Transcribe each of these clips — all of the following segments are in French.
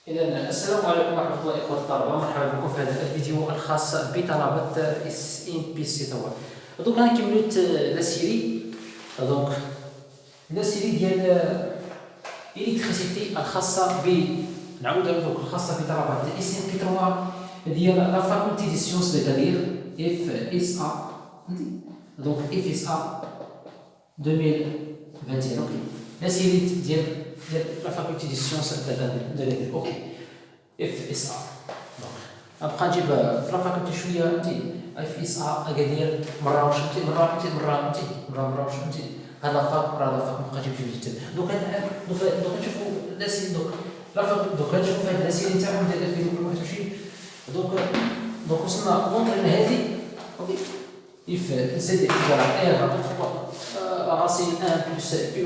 إذا السلام عليكم ورحمة الله إخوة الطلبة، مرحبا بكم في هذا الفيديو الخاص بطلبة اس ان بي سي توا. دونك غنكملو لا سيري، دونك لا سيري ديال الكتريسيتي الخاصة نعاود دوك الخاصة بطلبة اس ان بي 3 ديال لا فاكولتي دي سيونس c'est-à-dire اف اس ا. دونك اف اس ا 2021. اوكي لا سيري ديال لا فاكولتي دي سيونس de اوكي اف اس ا. دونك غنبقى نجيب في لا فاكولتي شويه اف اس ا اكادير مره واش مره واش هذا فاك مره هذا فاك نبقى نجيب جوج جديد. دوك نشوفوا لا سيري لا فاك نشوفوا هاد لا سيري تاعهم ديال 2021. دونك وصلنا لونطرين هذه. اوكي if z égale à r racine 1 plus q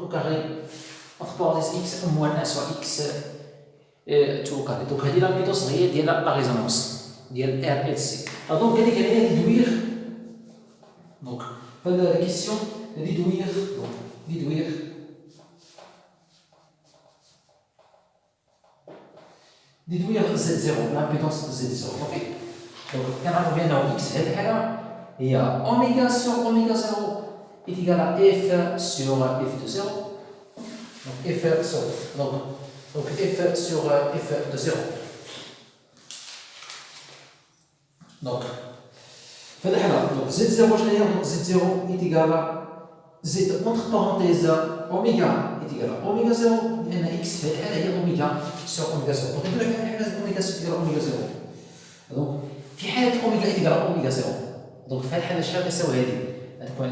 au carré entre parenthèses x moins 1 sur x tout au carré. Donc هذه لامبيدونس هي ديال لا ريزونانس ديال ار ال سي. دونك قال لك هنا ديدوير. دونك في هذه الكيسيون ديدوير زد زيرو لامبيدونس زد زيرو. اوكي دونك كنعرفوا بانه اكس في هذه الحاله هي اوميغا سور اوميغا زيرو est égal à f sur f de 0. Donc f sur f sur f de 0. Donc في هذه الحالة donc z 0 شنو هي؟ donc z 0 est égal à z entre parenthèses اوميغا est égal à اوميغا 0 لأن x في هذه الحالة هي اوميغا sur اوميغا 0. donc نقولوا في هذه الحالة اوميغا est égal à اوميغا 0. donc في حالة اوميغا est égal à اوميغا 0 donc في هذه الحالة شحال كتساوي هذه؟ تكون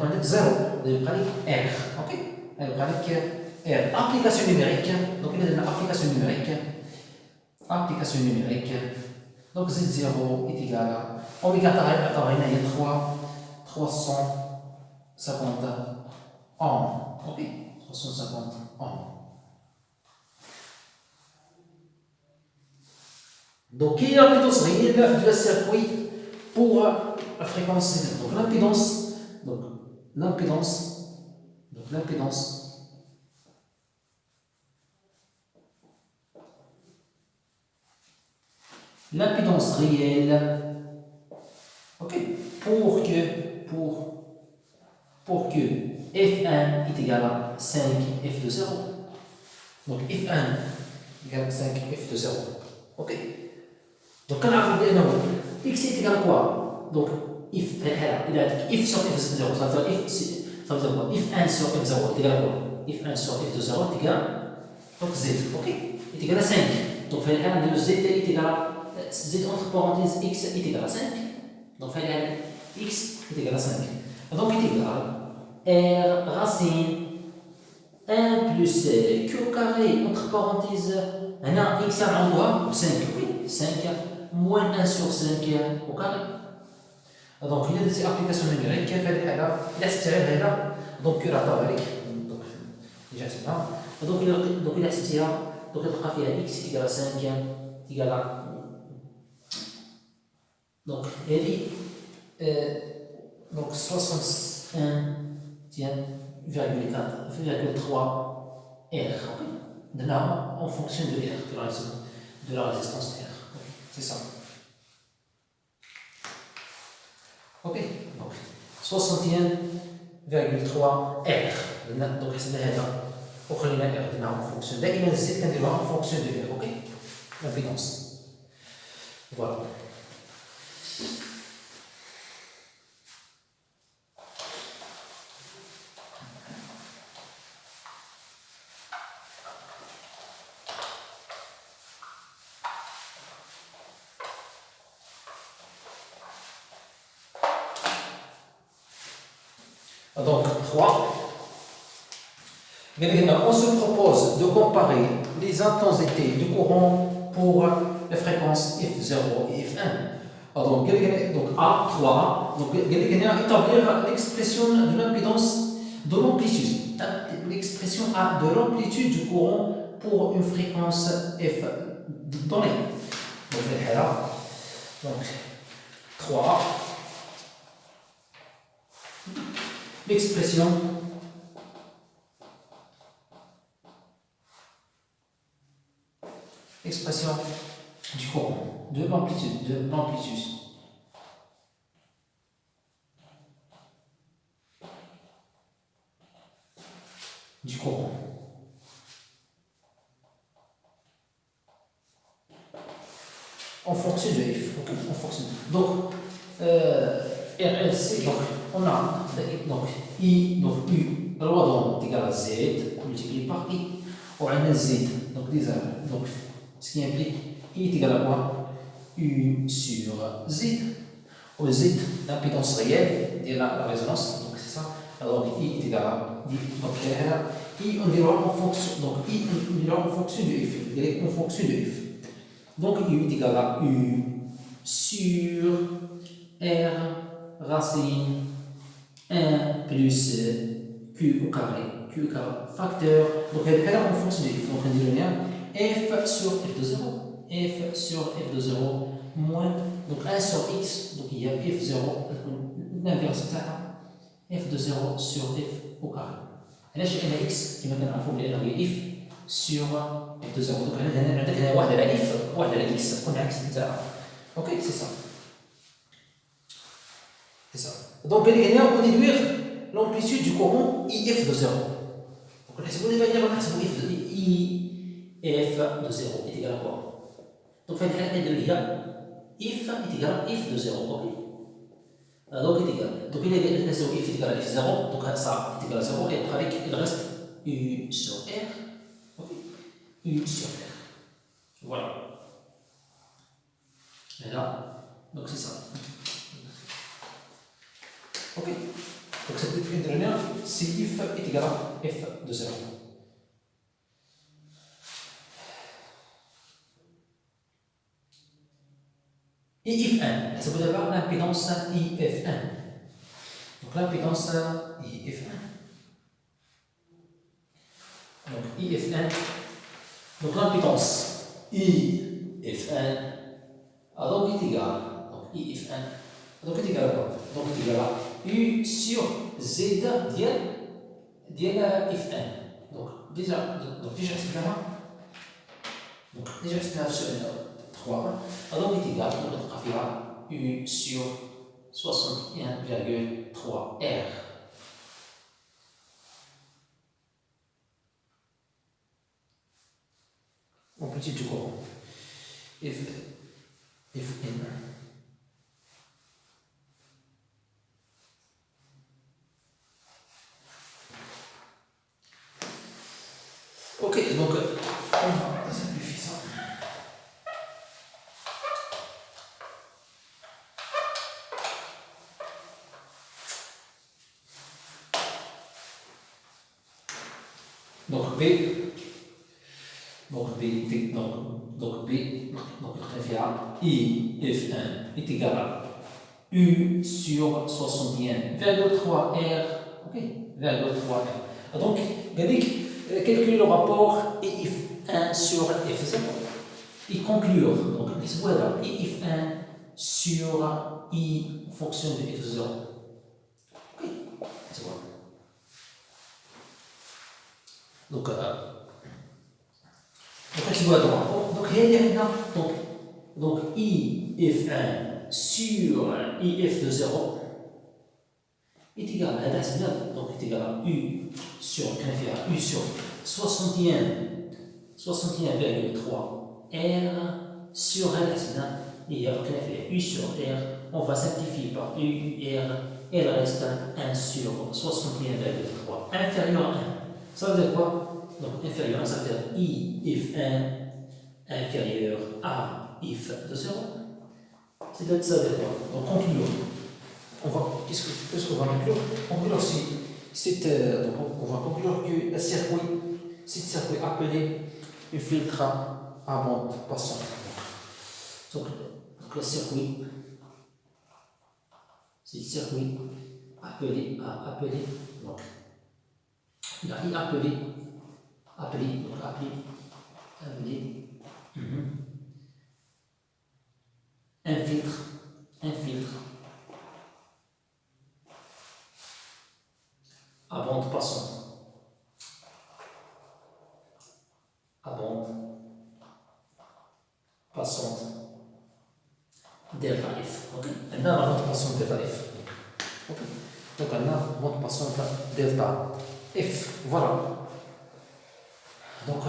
عندك زيرو يبقى لك ار. اوكي يبقى لك ار ابليكاسيون نيميريك. دونك الا درنا ابليكاسيون نيميريك دونك زد زيرو ايتيغال اوميغا عطاها هنا هي 350 اوم. اوكي 350 اوم. donc quelle est l'impédance réelle du circuit pour la fréquence Z? donc l'impédance réelle, ok, pour que f1 est égal à 5 f de 0. donc f1 égale 5 f de 0. ok donc كنعرفوا بانه x est égal à quoi? donc if if sur f 0 ça veut dire if 1 sur f 0 est égal à quoi? if 1 sur f de 0 est égal à donc z. ok est égal à 5. donc في الحالة نديرو z est égal à z entre parenthèses x est égal à 5. donc في الحالة x est égal à 5. donc est égal à r racine 1 plus q au carré entre parenthèses هنا x نعوضوها ب 5. oui 5 moins 1 sur 5 au carré. donc il y a des applications numériques في هذه الحالة إلا حسبتها هنا donc يعطيوها لك donc déjà حسبتها. donc إلا حسبتيها donc تلقى فيها x égal à 5 égal à donc هذه donc 61,3 R. درناها en fonction de R de la résistance R. c'est ça. ok donc 61,3 R. donc حسبنا هذا وخلينا R درناها en fonction دائما الزيت كنديروها en fonction de R. ok l'impédance voilà. donc 3. On se propose de comparer les intensités du courant pour les fréquences F0 et F1. donc A3. donc établir l'expression de l'impédance de l'amplitude. l'expression A de l'amplitude du courant pour une fréquence F donnée. donc donc 3. l'expression expression du courant, de l'amplitude, du courant. En fonction de F. Okay, en fonction. Donc, RLC, donc, on a donc, I, donc U, la loi d'onde est égale à Z multiplié par I. On a Z, donc, donc, ce qui implique I est égal à quoi? U sur Z. Ou Z, l'impédance réelle de la résonance, donc c'est ça. Alors, I est égal à I, donc, I, on dira en fonction, donc, I, on dira en fonction de F, en fonction de F. Donc, U est égal à U sur R racine 1 plus Q au carré. Q au carré, facteur. Donc, elle est en fonction de F. Donc, on dit F sur F de 0. F sur F de 0 moins. Donc, 1 sur X. Donc, il y a F0, l'inverse, F de 0 sur F au carré. Et là, j'ai un X qui maintenant a formulé F sur F de 0. Donc, on a واحد على F واحد على X تكون عكس نتاعها. Ok, c'est ça. C'est ça. Donc, on va déduire l'amplitude du courant IF de 0. Donc, on va IF de 0 est égal à quoi? Donc, il y a IF est égal à IF de 0. Ok. Donc, est égal. Donc, il y a IF est égal à F0. Donc, ça est égal à 0. Et après, il reste U sur R. Ok. U sur R. Voilà. Et là, donc c'est ça. Ok. Donc cette définition dernière, si if est égal à f de 0. Et if1, ça veut dire l'impédance IF1. Donc l'impédance IF1. Donc IF1. Donc l'impédance IF1 donc est égal. Donc IF1 donc est égal à quoi? Donc est égal à U sur Z ديال F1. Donc déjà expliqué donc déjà expliqué sur 3 donc est égal à U sur 61,3 R. Amplitude du courant. Fn. Ok, donc on va simplifier ça. Donc B, donc très bien, IF1 est égal à U sur 61,3 R, ok, 3 R. Donc, calculer le rapport IF1 sur F0 et conclure, donc, voilà, IF1 sur I en fonction de F0. Ok, c'est bon. Donc, donc IF1 sur IF de 0 est égal à donc est égal à U sur U sur 61,3 R sur L et U sur R, on va simplifier par U, R, et il reste 1 sur 61,3 inférieur à 1. Ça veut dire quoi? Donc inférieur, ça veut dire IF1 inférieur à if de 0. C'est ça veut dire quoi? Donc concluons. Qu'est-ce qu'on va conclure? Conclure si on va conclure que le circuit appelé un filtre à bande passante. Donc le circuit, c'est le circuit appelé donc il a appelé un filtre à bande passante. باسونت دلتا اف. اوكي عندنا لا مود باسونت دلتا اف. اوكي دونك عندنا مود باسونت دلتا اف. فوالا دونك